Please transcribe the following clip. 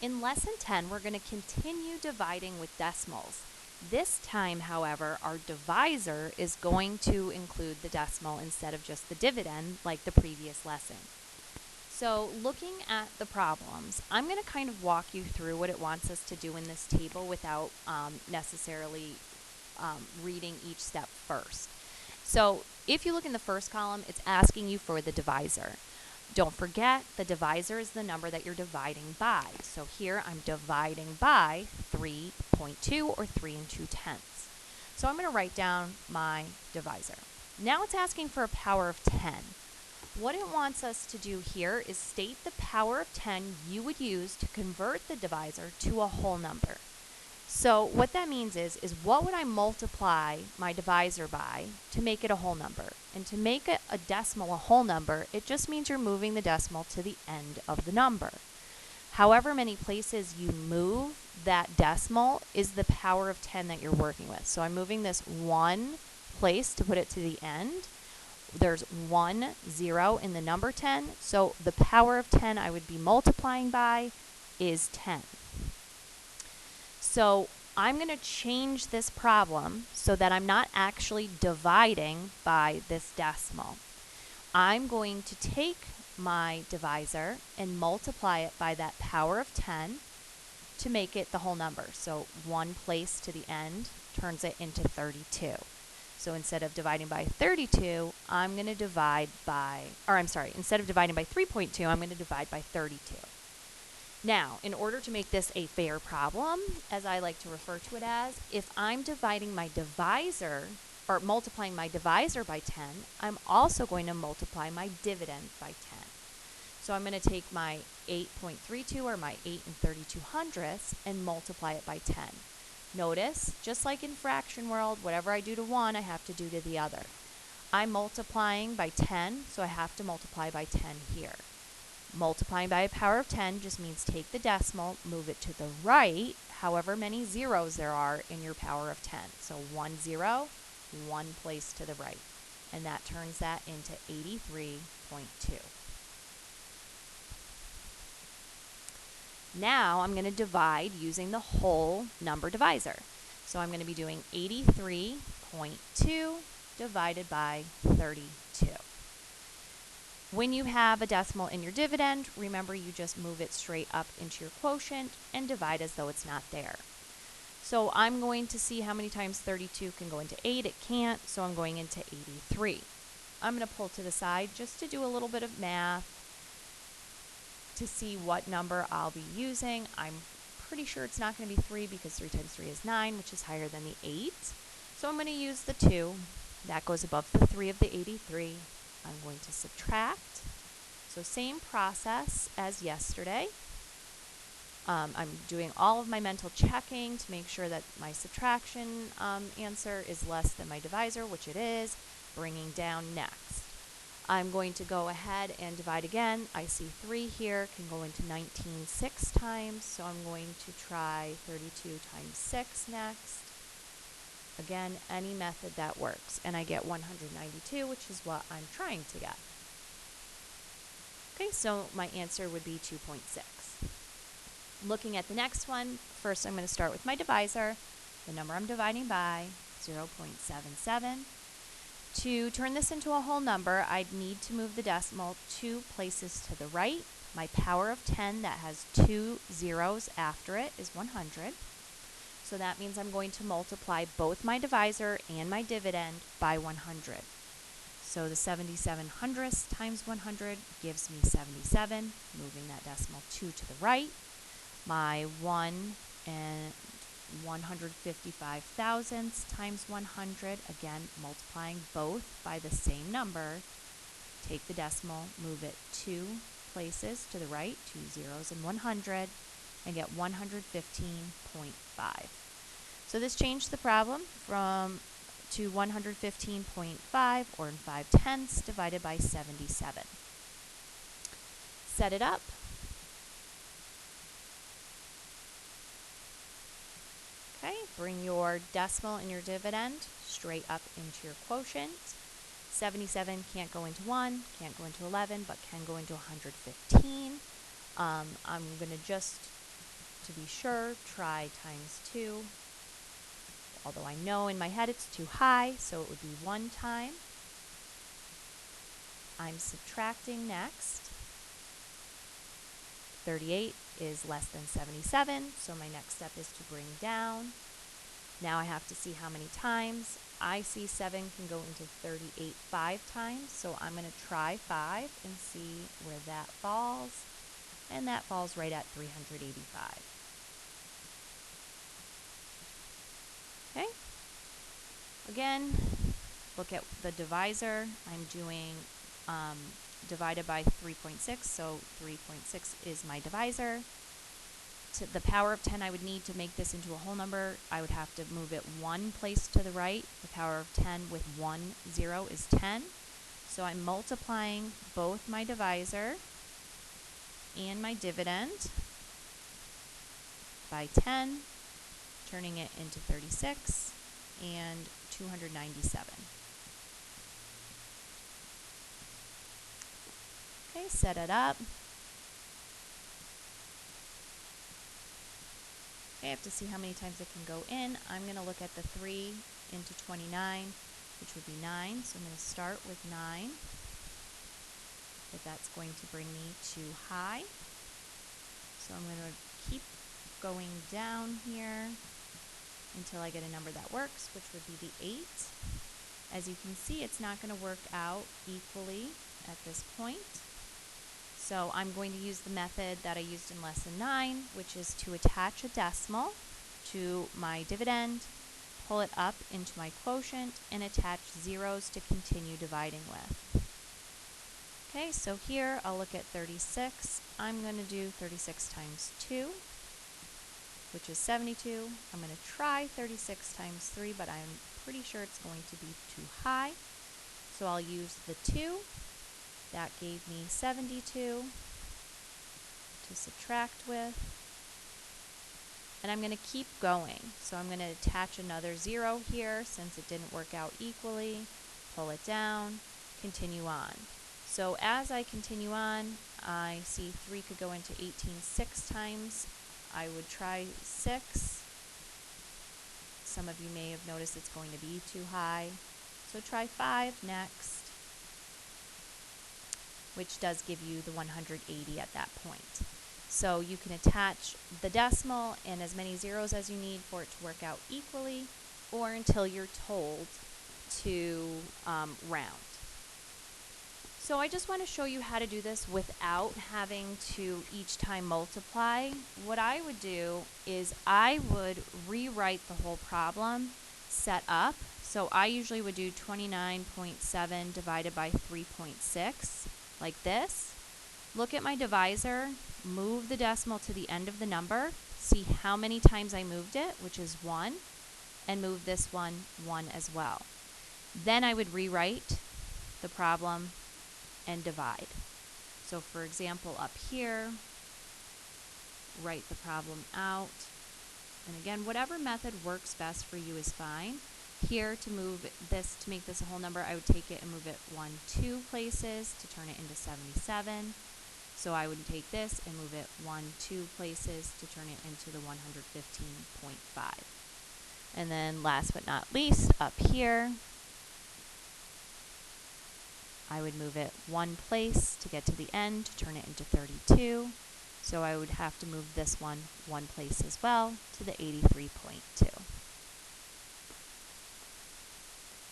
In Lesson 10, we're going to continue dividing with decimals. This time, however, our divisor is going to include the decimal instead of just the dividend like the previous lesson. So looking at the problems, I'm going to kind of walk you through what it wants us to do in this table without necessarily reading each step first. So if you look in the first column, it's asking you for the divisor. Don't forget, the divisor is the number that you're dividing by. So here I'm dividing by 3.2 or 3 2/10. So I'm going to write down my divisor. Now it's asking for a power of 10. What it wants us to do here is state the power of 10 you would use to convert the divisor to a whole number. So what that means is what would I multiply my divisor by to make it a whole number? And to make a decimal a whole number, it just means you're moving the decimal to the end of the number. However many places you move that decimal is the power of 10 that you're working with. So I'm moving this one place to put it to the end. There's 1 0 in the number 10. So the power of 10 I would be multiplying by is 10. So I'm going to change this problem so that I'm not actually dividing by this decimal. I'm going to take my divisor and multiply it by that power of 10 to make it the whole number. So one place to the end turns it into 32. So instead of dividing by 32, I'm going to divide by, instead of dividing by 3.2, I'm going to divide by 32. Now, in order to make this a fair problem, as I like to refer to it as, if I'm dividing my divisor, or multiplying my divisor by 10, I'm also going to multiply my dividend by 10. So I'm going to take my 8.32, or my 8 32/100ths, and multiply it by 10. Notice, just like in fraction world, whatever I do to one, I have to do to the other. I'm multiplying by 10, so I have to multiply by 10 here. Multiplying by a power of 10 just means take the decimal, move it to the right, however many zeros there are in your power of 10. So 1 0, one place to the right. And that turns that into 83.2. Now I'm going to divide using the whole number divisor. So I'm going to be doing 83.2 divided by 32. When you have a decimal in your dividend, remember you just move it straight up into your quotient and divide as though it's not there. So I'm going to see how many times 32 can go into 8. It can't, so I'm going into 83. I'm going to pull to the side just to do a little bit of math to see what number I'll be using. I'm pretty sure it's not going to be 3 because 3 times 3 is 9, which is higher than the 8. So I'm going to use the 2. That goes above the 3 of the 83. I'm going to subtract. So same process as yesterday. I'm doing all of my mental checking to make sure that my subtraction answer is less than my divisor, which it is, bringing down next. I'm going to go ahead and divide again. I see 3 here, can go into 19 6 times, so I'm going to try 32 times 6 next. Again, any method that works. And I get 192, which is what I'm trying to get. Okay, so my answer would be 2.6. Looking at the next one, first I'm going to start with my divisor, the number I'm dividing by, 0.77. To turn this into a whole number, I'd need to move the decimal 2 places to the right. My power of 10 that has 2 zeros after it is 100. So that means I'm going to multiply both my divisor and my dividend by 100. So the 77/100ths times 100 gives me 77, moving that decimal 2 to the right. My 1 and 155 thousandths times 100, again multiplying both by the same number. Take the decimal, move it 2 places to the right, 2 zeros and 100, and get 115.5. So this changed the problem to 115.5, or in 5/10 divided by 77. Set it up. Okay, bring your decimal and your dividend straight up into your quotient. 77 can't go into 1, can't go into 11, but can go into 115. I'm going to just To be sure, try times 2, although I know in my head it's too high, so it would be 1 time. I'm subtracting next. 38 is less than 77, so my next step is to bring down. Now I have to see how many times. I see 7 can go into 38 5 times, so I'm going to try 5 and see where that falls. And that falls right at 385. Okay? Again, look at the divisor. I'm doing divided by 3.6, so 3.6 is my divisor. To the power of 10 I would need to make this into a whole number. I would have to move it 1 place to the right. The power of 10 with 1 0 is 10. So I'm multiplying both my divisor and my dividend by 10, turning it into 36 and 297. Okay, set it up. Okay, I have to see how many times it can go in. I'm going to look at the 3 into 29, which would be 9. So I'm going to start with 9. But that's going to bring me too high. So I'm going to keep going down here until I get a number that works, which would be the 8. As you can see, it's not going to work out equally at this point. So I'm going to use the method that I used in Lesson 9, which is to attach a decimal to my dividend, pull it up into my quotient, and attach zeros to continue dividing with. Okay, so here I'll look at 36. I'm going to do 36 times 2, which is 72. I'm going to try 36 times 3, but I'm pretty sure it's going to be too high. So I'll use the 2. That gave me 72 to subtract with. And I'm going to keep going. So I'm going to attach another 0 here since it didn't work out equally. Pull it down, continue on. So as I continue on, I see 3 could go into 18 6 times. I would try 6. Some of you may have noticed it's going to be too high. So try 5 next, which does give you the 180 at that point. So you can attach the decimal and as many zeros as you need for it to work out equally, or until you're told to round. So I just want to show you how to do this without having to each time multiply. What I would do is I would rewrite the whole problem set up. So I usually would do 29.7 divided by 3.6 like this. Look at my divisor, move the decimal to the end of the number, see how many times I moved it, which is 1, and move this one 1 as well. Then I would rewrite the problem and divide. So for example, up here, write the problem out. And again, whatever method works best for you is fine. Here, to move this, to make this a whole number, I would take it and move it 1 2 places to turn it into 77. So I would take this and move it 1 2 places to turn it into the 115.5. And then last but not least, up here, I would move it 1 place to get to the end to turn it into 32. So I would have to move this one 1 place as well to the 83.2.